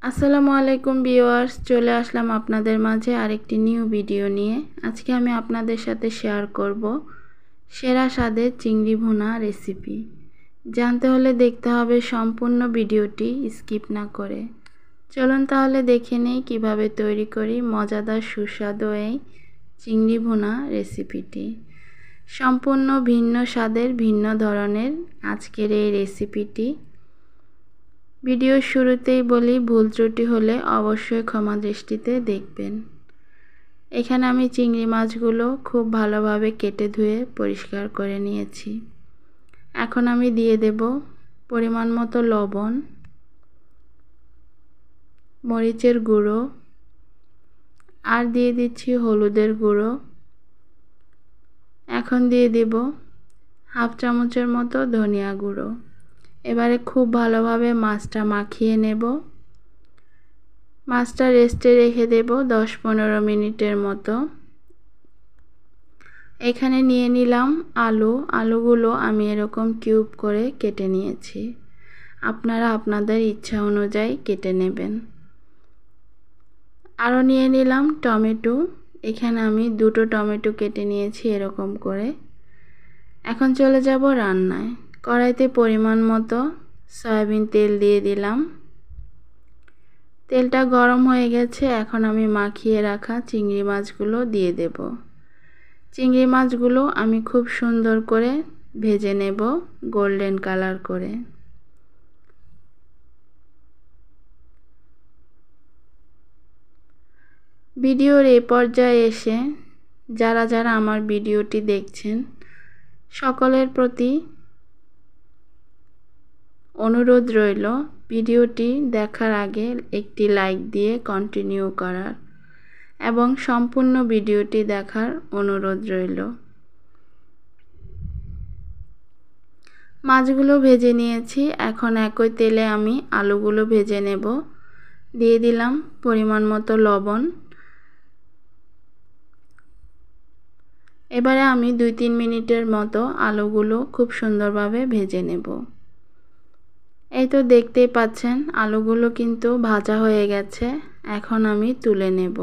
আসসালামু আলাইকুম ভিউয়ার্স, চলে আসলাম আপনাদের মাঝে আরেকটি নিউ ভিডিও নিয়ে। আজকে আমি আপনাদের সাথে শেয়ার করব সেরা স্বাদের চিংড়ি ভুনা রেসিপি। জানতে হলে দেখতে হবে সম্পূর্ণ ভিডিওটি স্কিপ না করে। চলুন তাহলে দেখে নেই কিভাবে তৈরি করি মজাদার সুস্বাদু এই চিংড়ি ভুনা রেসিপিটি। সম্পূর্ণ ভিন্ন স্বাদের ভিন্ন ধরনের আজকের এই রেসিপিটি। ভিডিওর শুরুতেই বলি, ভুল ত্রুটি হলে অবশ্যই ক্ষমা দৃষ্টিতে দেখবেন। এখানে আমি চিংড়ি মাছগুলো খুব ভালোভাবে কেটে ধুয়ে পরিষ্কার করে নিয়েছি। এখন আমি দিয়ে দেব পরিমাণ মতো লবণ, মরিচের গুঁড়ো, আর দিয়ে দিচ্ছি হলুদের গুঁড়ো। এখন দিয়ে দেব হাফ চামচের মতো ধনিয়া গুঁড়ো। এবারে খুব ভালোভাবে মাছটা মাখিয়ে নেব। মাছটা রেস্টে রেখে দেব 10-15 মিনিটের মতো। এখানে নিয়ে নিলাম আলুগুলো আমি এরকম কিউব করে কেটে নিয়েছি। আপনারা আপনাদের ইচ্ছা অনুযায়ী কেটে নেবেন। আরও নিয়ে নিলাম টমেটো। এখানে আমি 2টো টমেটো কেটে নিয়েছি এরকম করে। এখন চলে যাব রান্নায়। কড়াইতে পরিমাণ মতো সয়াবিন তেল দিয়ে দিলাম। তেলটা গরম হয়ে গেছে। এখন আমি মাখিয়ে রাখা চিংড়ি মাছগুলো দিয়ে দেব। চিংড়ি মাছগুলো আমি খুব সুন্দর করে ভেজে নেব গোল্ডেন কালার করে। ভিডিওর এই পর্যায়ে এসে যারা আমার ভিডিওটি দেখছেন সকলের প্রতি অনুরোধ রইল ভিডিওটি দেখার আগে একটি লাইক দিয়ে কন্টিনিউ করার এবং সম্পূর্ণ ভিডিওটি দেখার অনুরোধ রইল। মাছগুলো ভেজে নিয়েছি। এখন একই তেলে আমি আলুগুলো ভেজে নেব। দিয়ে দিলাম পরিমাণ মতো লবণ। এবারে আমি 2-3 মিনিটের মতো আলুগুলো খুব সুন্দরভাবে ভেজে নেব। এই তো দেখতেই পাচ্ছেন আলুগুলো কিন্তু ভাজা হয়ে গেছে। এখন আমি তুলে নেব।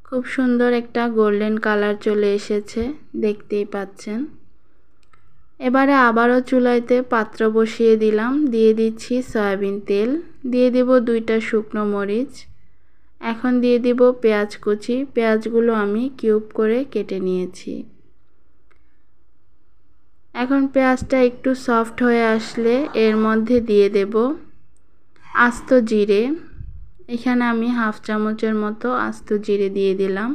খুব সুন্দর একটা গোল্ডেন কালার চলে এসেছে, দেখতেই পাচ্ছেন। এবারে আবারও চুলাইতে পাত্র বসিয়ে দিলাম। দিয়ে দিচ্ছি সয়াবিন তেল, দিয়ে দেব 2টা শুকনো মরিচ। এখন দিয়ে দেব পেঁয়াজ কুচি। পেঁয়াজগুলো আমি কিউব করে কেটে নিয়েছি। এখন পেঁয়াজটা একটু সফট হয়ে আসলে এর মধ্যে দিয়ে দেব আস্ত জিরে। এখানে আমি হাফ চামচের মতো আস্ত জিরে দিয়ে দিলাম।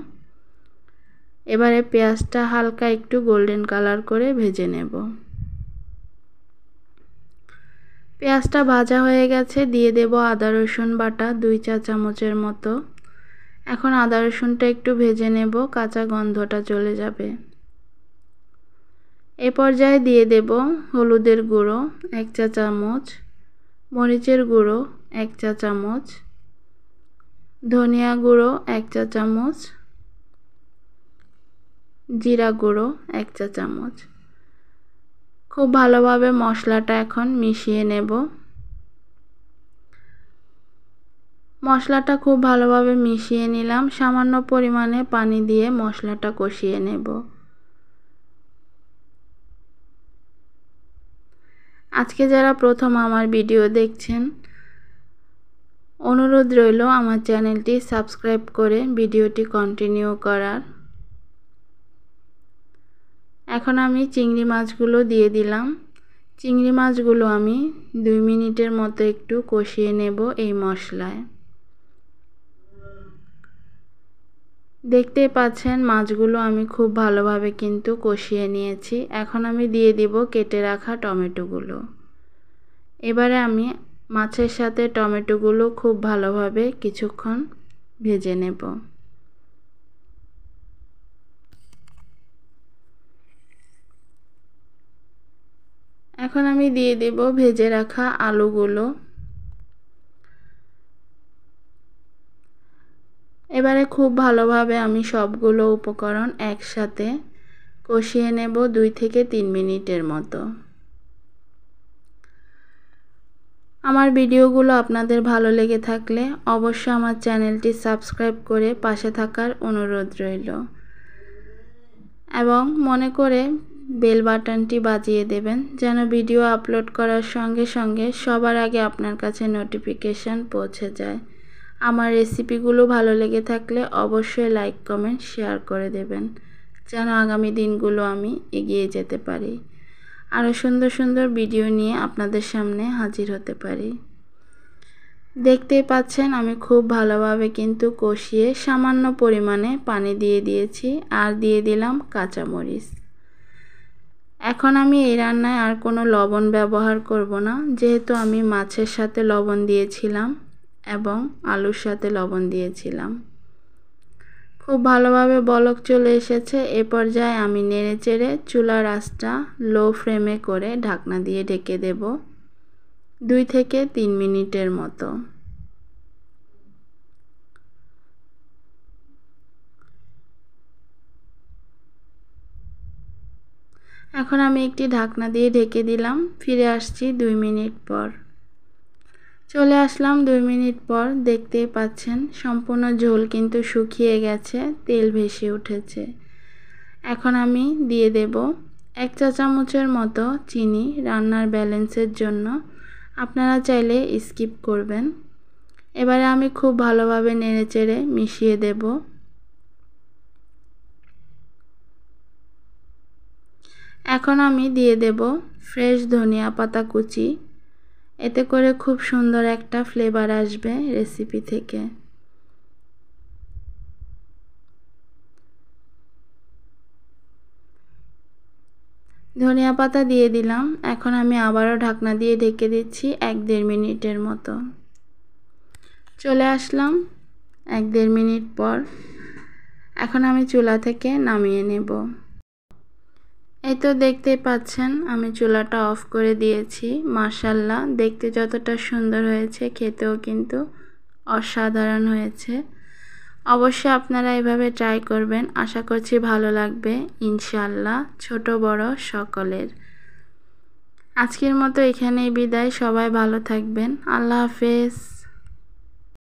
এবারে পেঁয়াজটা হালকা একটু গোল্ডেন কালার করে ভেজে নেব। পেঁয়াজটা ভাজা হয়ে গেছে। দিয়ে দেব আদা রসুন বাটা 2 চা চামচের মতো। এখন আদা রসুনটা একটু ভেজে নেব, কাঁচা গন্ধটা চলে যাবে। এই পর্যায়ে দিয়ে দেব হলুদের গুঁড়ো 1 চা চামচ, মরিচের গুঁড়ো 1 চা চামচ, ধনিয়া গুঁড়ো 1 চা চামচ, জিরা গুঁড়ো 1 চা চামচ। খুব ভালোভাবে মশলাটা এখন মিশিয়ে নেব। মশলাটা খুব ভালোভাবে মিশিয়ে নিলাম। সামান্য পরিমাণে পানি দিয়ে মশলাটা কষিয়ে নেব। আজকে যারা প্রথম আমার ভিডিও দেখছেন অনুরোধ রইল আমার চ্যানেলটি সাবস্ক্রাইব করে ভিডিওটি কন্টিনিউ করার। এখন আমি চিংড়ি মাছগুলো দিয়ে দিলাম। চিংড়ি মাছগুলো আমি 2 মিনিটের মতো একটু কষিয়ে নেব এই মশলায়। দেখতেই পাচ্ছেন মাছগুলো আমি খুব ভালোভাবে কিন্তু কষিয়ে নিয়েছি। এখন আমি দিয়ে দিব কেটে রাখা টমেটোগুলো। এবারে আমি মাছের সাথে টমেটোগুলো খুব ভালোভাবে কিছুক্ষণ ভেজে নেব। এখন আমি দিয়ে দেব ভেজে রাখা আলুগুলো। এবারে খুব ভালোভাবে আমি সবগুলো উপকরণ একসাথে কষিয়ে নেব 2 থেকে 3 মিনিটের মতো। আমার ভিডিওগুলো আপনাদের ভালো লেগে থাকলে অবশ্যই আমার চ্যানেলটি সাবস্ক্রাইব করে পাশে থাকার অনুরোধ রইল এবং মনে করে বেল বাটনটি বাজিয়ে দেবেন যেন ভিডিও আপলোড করার সঙ্গে সঙ্গে সবার আগে আপনার কাছে নোটিফিকেশন পৌঁছে যায়। আমার রেসিপিগুলো ভালো লেগে থাকলে অবশ্যই লাইক কমেন্ট শেয়ার করে দেবেন যেন আগামী দিনগুলো আমি এগিয়ে যেতে পারি, আরও সুন্দর সুন্দর ভিডিও নিয়ে আপনাদের সামনে হাজির হতে পারি। দেখতেই পাচ্ছেন আমি খুব ভালোভাবে কিন্তু কষিয়ে সামান্য পরিমাণে পানি দিয়ে দিয়েছি আর দিয়ে দিলাম কাঁচামরিচ। এখন আমি এই রান্নায় আর কোনো লবণ ব্যবহার করব না, যেহেতু আমি মাছের সাথে লবণ দিয়েছিলাম এবং আলুর সাথে লবণ দিয়েছিলাম। খুব ভালোভাবে বলক চলে এসেছে। এ পর্যায়ে আমি নেড়েচেড়ে চুলার আঁচটা লো ফ্লেমে করে ঢাকনা দিয়ে ঢেকে দেব 2 থেকে 3 মিনিটের মতো। এখন আমি একটি ঢাকনা দিয়ে ঢেকে দিলাম। ফিরে আসছি 2 মিনিট পর। চলে আসলাম 2 মিনিট পর। দেখতেই পাচ্ছেন সম্পূর্ণ ঝোল কিন্তু শুকিয়ে গেছে, তেল ভেসে উঠেছে। এখন আমি দিয়ে দেব 1 চা চামচের মতো চিনি রান্নার ব্যালেন্সের জন্য। আপনারা চাইলে স্কিপ করবেন। এবারে আমি খুব ভালোভাবে নেড়েচেড়ে মিশিয়ে দেব। এখন আমি দিয়ে দেব ফ্রেশ ধনিয়া পাতা কুচি। এতে করে খুব সুন্দর একটা ফ্লেভার আসবে রেসিপি থেকে। ধনিয়া পাতা দিয়ে দিলাম। এখন আমি আবারও ঢাকনা দিয়ে ঢেকে দিচ্ছি 1-1.5 মিনিটের মতো। চলে আসলাম 1-1.5 মিনিট পর। এখন আমি চুলা থেকে নামিয়ে নেব। এই তো দেখতেই পাচ্ছেন আমি চুলাটা অফ করে দিয়েছি। মাশাআল্লাহ, দেখতে যতটা সুন্দর হয়েছে খেতেও কিন্তু অসাধারণ হয়েছে। অবশ্যই আপনারা এভাবে ট্রাই করবেন, আশা করছি ভালো লাগবে ইনশাআল্লাহ, ছোট বড় সকলের। আজকের মতো এখানেই বিদায়। সবাই ভালো থাকবেন। আল্লাহ হাফেজ।